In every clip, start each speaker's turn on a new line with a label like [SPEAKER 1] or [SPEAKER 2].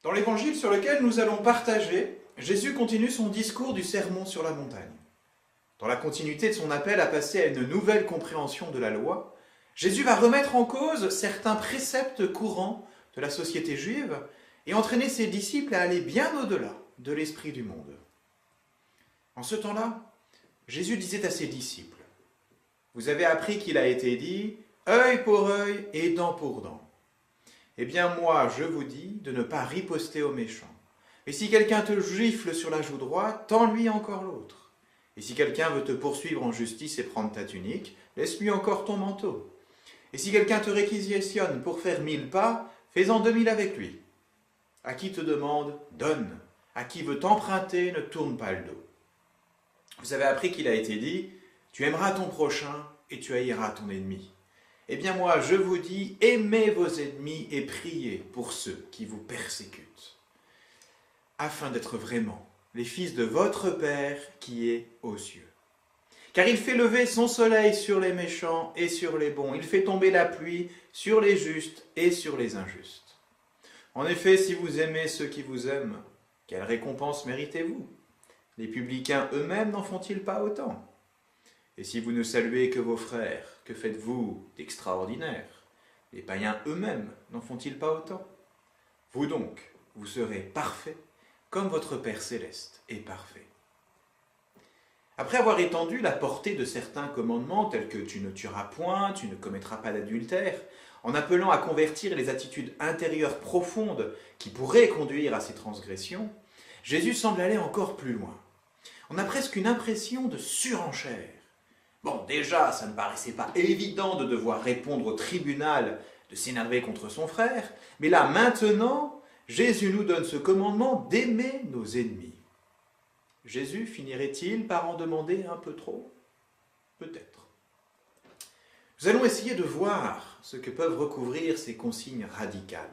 [SPEAKER 1] Dans l'évangile sur lequel nous allons partager, Jésus continue son discours du sermon sur la montagne. Dans la continuité de son appel à passer à une nouvelle compréhension de la loi, Jésus va remettre en cause certains préceptes courants de la société juive et entraîner ses disciples à aller bien au-delà de l'esprit du monde. En ce temps-là, Jésus disait à ses disciples, « Vous avez appris qu'il a été dit « œil pour œil et dent pour dent ». Eh bien moi, je vous dis de ne pas riposter aux méchants. Et si quelqu'un te gifle sur la joue droite, tends-lui encore l'autre. Et si quelqu'un veut te poursuivre en justice et prendre ta tunique, laisse-lui encore ton manteau. Et si quelqu'un te réquisitionne pour faire 1000 pas, fais-en 2000 avec lui. À qui te demande, donne. À qui veut t'emprunter, ne tourne pas le dos. Vous avez appris qu'il a été dit, tu aimeras ton prochain et tu haïras ton ennemi. Eh bien moi, je vous dis, aimez vos ennemis et priez pour ceux qui vous persécutent, afin d'être vraiment les fils de votre Père qui est aux cieux. Car il fait lever son soleil sur les méchants et sur les bons, il fait tomber la pluie sur les justes et sur les injustes. En effet, si vous aimez ceux qui vous aiment, quelle récompense méritez-vous? Les publicains eux-mêmes n'en font-ils pas autant? Et si vous ne saluez que vos frères, que faites-vous d'extraordinaire? Les païens eux-mêmes n'en font-ils pas autant? Vous donc, vous serez parfaits, comme votre Père céleste est parfait. Après avoir étendu la portée de certains commandements, tels que tu ne tueras point, tu ne commettras pas d'adultère, en appelant à convertir les attitudes intérieures profondes qui pourraient conduire à ces transgressions, Jésus semble aller encore plus loin. On a presque une impression de surenchère. Bon, déjà, ça ne paraissait pas évident de devoir répondre au tribunal, de s'énerver contre son frère, mais là, maintenant, Jésus nous donne ce commandement d'aimer nos ennemis. Jésus finirait-il par en demander un peu trop? Peut-être. Nous allons essayer de voir ce que peuvent recouvrir ces consignes radicales.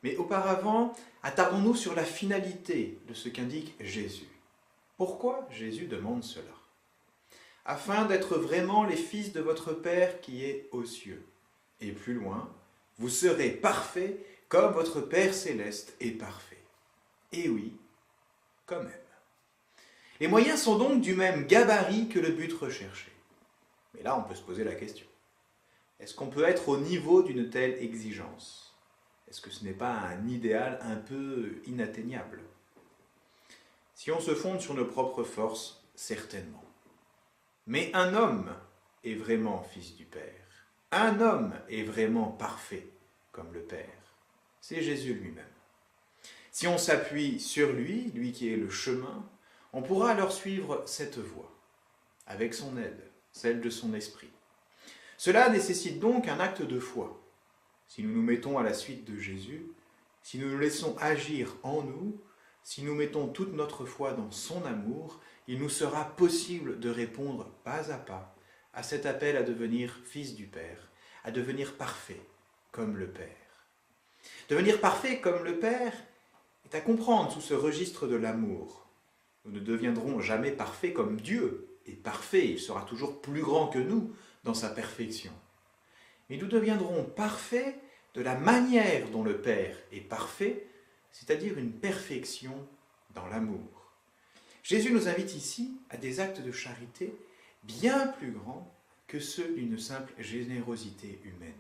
[SPEAKER 1] Mais auparavant, attardons-nous sur la finalité de ce qu'indique Jésus. Pourquoi Jésus demande cela? Afin d'être vraiment les fils de votre Père qui est aux cieux. Et plus loin, vous serez parfaits comme votre Père céleste est parfait. Et oui, quand même. Les moyens sont donc du même gabarit que le but recherché. Mais là, on peut se poser la question. Est-ce qu'on peut être au niveau d'une telle exigence? Est-ce que ce n'est pas un idéal un peu inatteignable? Si on se fonde sur nos propres forces, certainement. Mais un homme est vraiment fils du Père. Un homme est vraiment parfait comme le Père. C'est Jésus lui-même. Si on s'appuie sur lui, lui qui est le chemin, on pourra alors suivre cette voie, avec son aide, celle de son esprit. Cela nécessite donc un acte de foi. Si nous nous mettons à la suite de Jésus, si nous nous laissons agir en nous, si nous mettons toute notre foi dans son amour, il nous sera possible de répondre pas à pas à cet appel à devenir fils du Père, à devenir parfait comme le Père. Devenir parfait comme le Père est à comprendre sous ce registre de l'amour. Nous ne deviendrons jamais parfaits comme Dieu est parfait, il sera toujours plus grand que nous dans sa perfection. Mais nous deviendrons parfaits de la manière dont le Père est parfait, c'est-à-dire une perfection dans l'amour. Jésus nous invite ici à des actes de charité bien plus grands que ceux d'une simple générosité humaine.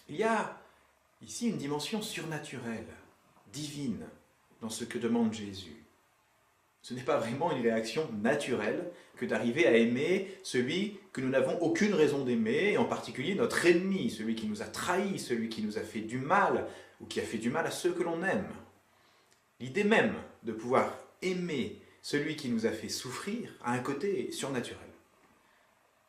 [SPEAKER 1] Il y a ici une dimension surnaturelle, divine, dans ce que demande Jésus. Ce n'est pas vraiment une réaction naturelle que d'arriver à aimer celui que nous n'avons aucune raison d'aimer, et en particulier notre ennemi, celui qui nous a trahis, celui qui nous a fait du mal, ou qui a fait du mal à ceux que l'on aime. L'idée même de pouvoir aimer celui qui nous a fait souffrir a un côté surnaturel.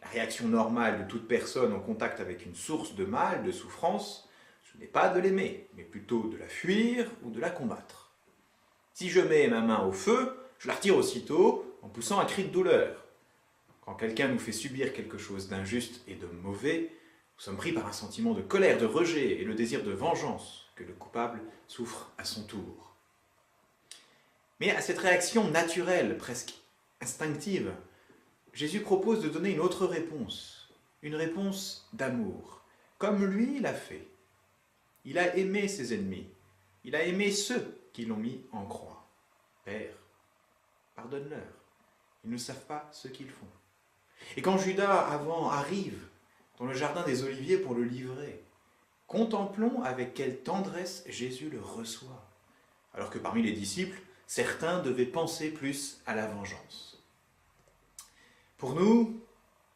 [SPEAKER 1] La réaction normale de toute personne en contact avec une source de mal, de souffrance, ce n'est pas de l'aimer, mais plutôt de la fuir ou de la combattre. Si je mets ma main au feu, je la retire aussitôt en poussant un cri de douleur. Quand quelqu'un nous fait subir quelque chose d'injuste et de mauvais, nous sommes pris par un sentiment de colère, de rejet et le désir de vengeance que le coupable souffre à son tour. Mais à cette réaction naturelle, presque instinctive, Jésus propose de donner une autre réponse, une réponse d'amour, comme lui l'a fait. Il a aimé ses ennemis, Il a aimé ceux qui l'ont mis en croix. Père, pardonne-leur. Ils ne savent pas ce qu'ils font. Et quand Judas arrive dans le jardin des Oliviers pour le livrer, contemplons avec quelle tendresse Jésus le reçoit, alors que parmi les disciples, certains devaient penser plus à la vengeance. Pour nous,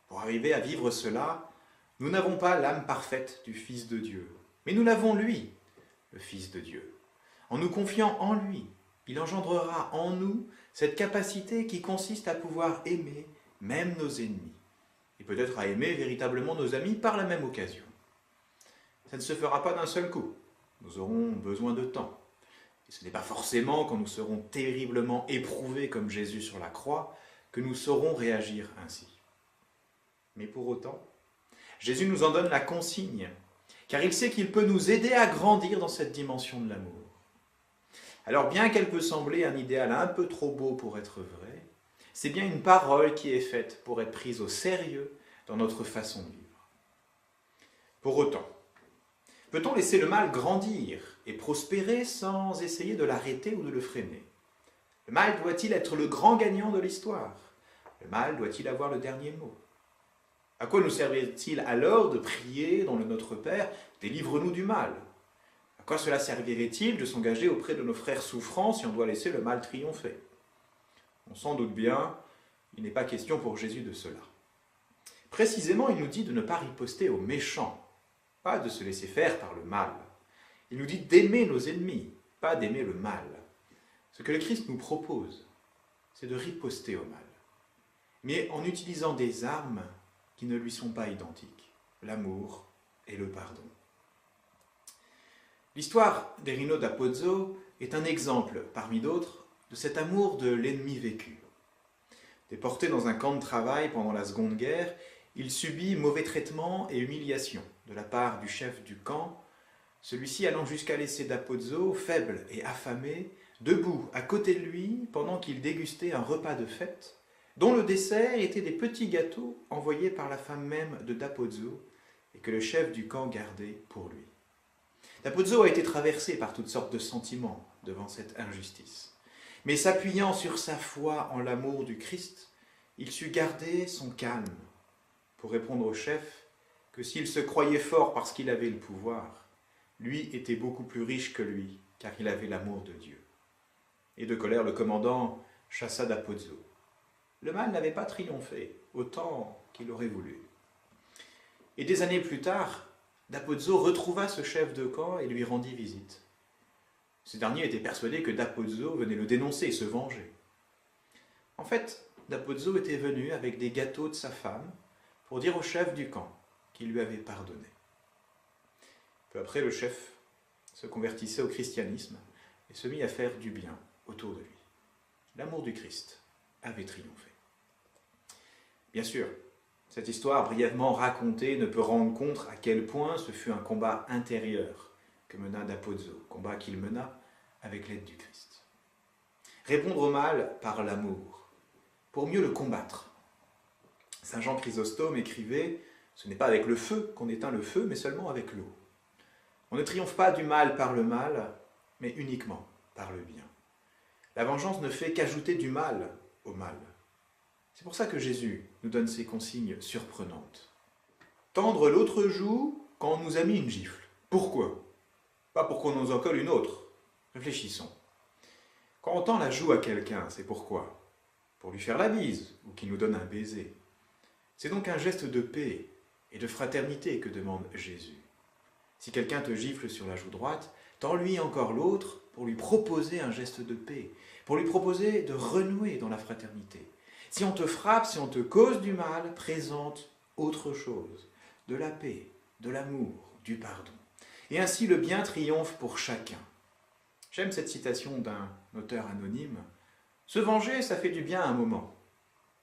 [SPEAKER 1] pour arriver à vivre cela, nous n'avons pas l'âme parfaite du Fils de Dieu, mais nous l'avons lui, le Fils de Dieu. En nous confiant en lui, il engendrera en nous cette capacité qui consiste à pouvoir aimer même nos ennemis, et peut-être à aimer véritablement nos amis par la même occasion. Ça ne se fera pas d'un seul coup, nous aurons besoin de temps. Et ce n'est pas forcément quand nous serons terriblement éprouvés comme Jésus sur la croix que nous saurons réagir ainsi. Mais pour autant, Jésus nous en donne la consigne, car il sait qu'il peut nous aider à grandir dans cette dimension de l'amour. Alors bien qu'elle peut sembler un idéal un peu trop beau pour être vrai, c'est bien une parole qui est faite pour être prise au sérieux dans notre façon de vivre. Pour autant, peut-on laisser le mal grandir et prospérer sans essayer de l'arrêter ou de le freiner? Le mal doit-il être le grand gagnant de l'histoire? Le mal doit-il avoir le dernier mot? À quoi nous servirait-il alors de prier dans le Notre Père « Délivre-nous du mal » ? À quoi cela servirait-il de s'engager auprès de nos frères souffrants si on doit laisser le mal triompher? On s'en doute bien, il n'est pas question pour Jésus de cela. Précisément, il nous dit de ne pas riposter aux méchants, pas de se laisser faire par le mal. Il nous dit d'aimer nos ennemis, pas d'aimer le mal. Ce que le Christ nous propose, c'est de riposter au mal, mais en utilisant des armes qui ne lui sont pas identiques, l'amour et le pardon. L'histoire d'Erino da Pozzo est un exemple, parmi d'autres, de cet amour de l'ennemi vécu. Déporté dans un camp de travail pendant la Seconde Guerre, il subit mauvais traitements et humiliations de la part du chef du camp, celui-ci allant jusqu'à laisser da Pozzo, faible et affamé, debout à côté de lui pendant qu'il dégustait un repas de fête, dont le dessert était des petits gâteaux envoyés par la femme même de da Pozzo et que le chef du camp gardait pour lui. Da Pozzo a été traversé par toutes sortes de sentiments devant cette injustice. Mais s'appuyant sur sa foi en l'amour du Christ, il sut garder son calme pour répondre au chef que s'il se croyait fort parce qu'il avait le pouvoir, lui était beaucoup plus riche que lui, car il avait l'amour de Dieu. Et de colère, le commandant chassa da Pozzo. Le mal n'avait pas triomphé, autant qu'il aurait voulu. Et des années plus tard, da Pozzo retrouva ce chef de camp et lui rendit visite. Ce dernier était persuadé que da Pozzo venait le dénoncer et se venger. En fait, da Pozzo était venu avec des gâteaux de sa femme pour dire au chef du camp qu'il lui avait pardonné. Peu après, le chef se convertissait au christianisme et se mit à faire du bien autour de lui. L'amour du Christ avait triomphé. Bien sûr, cette histoire brièvement racontée ne peut rendre compte à quel point ce fut un combat intérieur que mena da Pozzo, combat qu'il mena avec l'aide du Christ. Répondre au mal par l'amour, pour mieux le combattre. Saint Jean Chrysostome écrivait « Ce n'est pas avec le feu qu'on éteint le feu, mais seulement avec l'eau. On ne triomphe pas du mal par le mal, mais uniquement par le bien. La vengeance ne fait qu'ajouter du mal au mal. C'est pour ça que Jésus nous donne ces consignes surprenantes. Tendre l'autre joue quand on nous a mis une gifle. Pourquoi? Pas pour qu'on nous en colle une autre. Réfléchissons. Quand on tend la joue à quelqu'un, c'est pourquoi? Pour lui faire la bise ou qu'il nous donne un baiser. C'est donc un geste de paix et de fraternité que demande Jésus. Si quelqu'un te gifle sur la joue droite, tends-lui encore l'autre pour lui proposer un geste de paix, pour lui proposer de renouer dans la fraternité. Si on te frappe, si on te cause du mal, présente autre chose, de la paix, de l'amour, du pardon. Et ainsi le bien triomphe pour chacun. J'aime cette citation d'un auteur anonyme. Se venger, ça fait du bien un moment.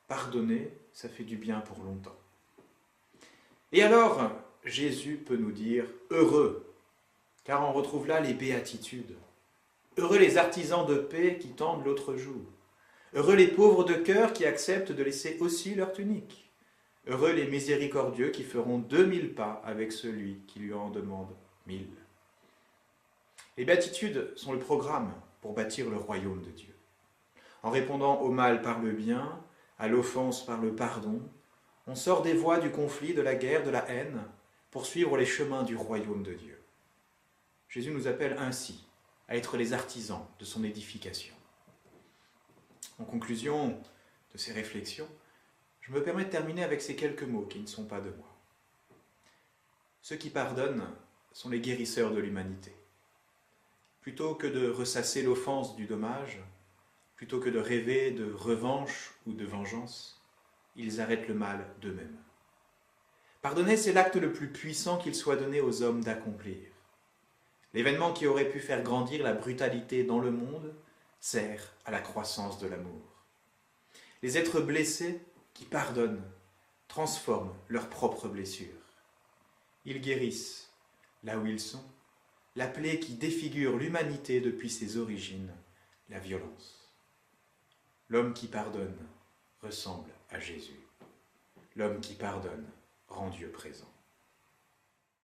[SPEAKER 1] Pardonner, ça fait du bien pour longtemps. Et alors, Jésus peut nous dire « heureux », car on retrouve là les béatitudes. Heureux les artisans de paix qui tendent l'autre joue. Heureux les pauvres de cœur qui acceptent de laisser aussi leur tunique. Heureux les miséricordieux qui feront 2000 pas avec celui qui lui en demande 1000. Les béatitudes sont le programme pour bâtir le royaume de Dieu. En répondant au mal par le bien, à l'offense par le pardon, on sort des voies du conflit, de la guerre, de la haine, pour suivre les chemins du royaume de Dieu. Jésus nous appelle ainsi à être les artisans de son édification. En conclusion de ces réflexions, je me permets de terminer avec ces quelques mots qui ne sont pas de moi. Ceux qui pardonnent sont les guérisseurs de l'humanité. Plutôt que de ressasser l'offense du dommage, plutôt que de rêver de revanche ou de vengeance, ils arrêtent le mal d'eux-mêmes. Pardonner, c'est l'acte le plus puissant qu'il soit donné aux hommes d'accomplir. L'événement qui aurait pu faire grandir la brutalité dans le monde sert à la croissance de l'amour. Les êtres blessés qui pardonnent transforment leurs propres blessures. Ils guérissent là où ils sont, la plaie qui défigure l'humanité depuis ses origines, la violence. L'homme qui pardonne ressemble à Jésus. L'homme qui pardonne rend Dieu présent.